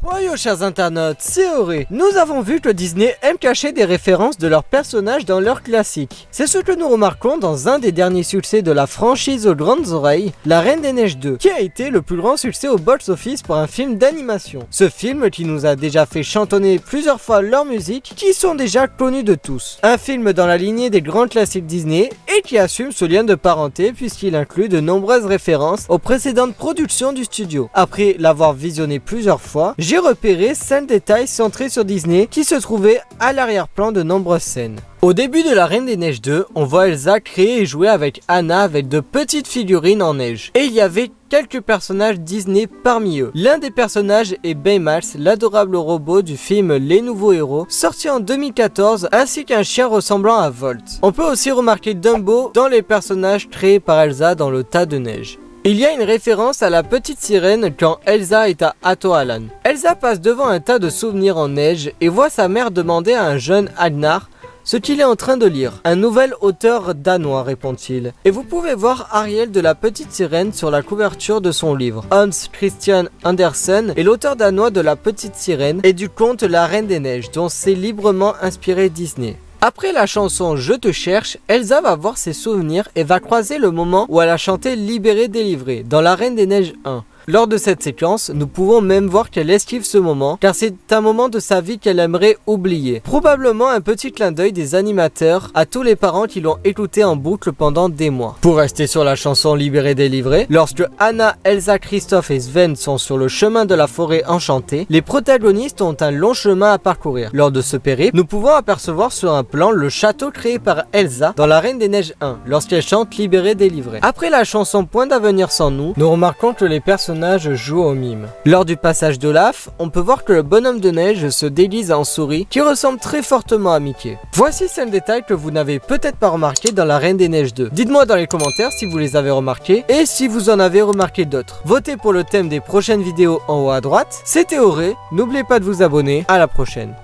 Bonjour chers internautes, c'est Auré. Nous avons vu que Disney aime cacher des références de leurs personnages dans leurs classiques. C'est ce que nous remarquons dans un des derniers succès de la franchise aux grandes oreilles, La Reine des Neiges 2, qui a été le plus grand succès au box-office pour un film d'animation. Ce film qui nous a déjà fait chantonner plusieurs fois leurs musiques qui sont déjà connues de tous. Un film dans la lignée des grands classiques Disney et qui assume ce lien de parenté puisqu'il inclut de nombreuses références aux précédentes productions du studio. Après l'avoir visionné plusieurs fois, j'ai repéré 5 détails centrés sur Disney qui se trouvaient à l'arrière-plan de nombreuses scènes. Au début de La Reine des Neiges 2, on voit Elsa créer et jouer avec Anna avec de petites figurines en neige. Et il y avait quelques personnages Disney parmi eux. L'un des personnages est Baymax, l'adorable robot du film Les Nouveaux Héros, sorti en 2014, ainsi qu'un chien ressemblant à Volt. On peut aussi remarquer Dumbo dans les personnages créés par Elsa dans le tas de neige. Il y a une référence à la petite sirène quand Elsa est à Atoalan. Elsa passe devant un tas de souvenirs en neige et voit sa mère demander à un jeune Agnar ce qu'il est en train de lire. Un nouvel auteur danois, répond-il. Et vous pouvez voir Ariel de la petite sirène sur la couverture de son livre. Hans Christian Andersen est l'auteur danois de la petite sirène et du conte La Reine des Neiges, dont s'est librement inspiré Disney. Après la chanson Je te cherche, Elsa va voir ses souvenirs et va croiser le moment où elle a chanté Libéré délivré dans La Reine des Neiges 1. Lors de cette séquence, nous pouvons même voir qu'elle esquive ce moment, car c'est un moment de sa vie qu'elle aimerait oublier. Probablement un petit clin d'œil des animateurs à tous les parents qui l'ont écouté en boucle pendant des mois. Pour rester sur la chanson Libéré délivré, lorsque Anna, Elsa, Christophe et Sven sont sur le chemin de la forêt enchantée, les protagonistes ont un long chemin à parcourir. Lors de ce périple, nous pouvons apercevoir sur un plan le château créé par Elsa dans La Reine des Neiges 1, lorsqu'elle chante Libéré délivré. Après la chanson Point d'avenir sans nous, nous remarquons que les personnages joue au mime. Lors du passage d'Olaf, on peut voir que le bonhomme de neige se déguise en souris qui ressemble très fortement à Mickey. Voici 5 détails que vous n'avez peut-être pas remarqué dans La Reine des Neiges 2. Dites-moi dans les commentaires si vous les avez remarqués et si vous en avez remarqué d'autres. Votez pour le thème des prochaines vidéos en haut à droite. C'était Auré, n'oubliez pas de vous abonner, à la prochaine.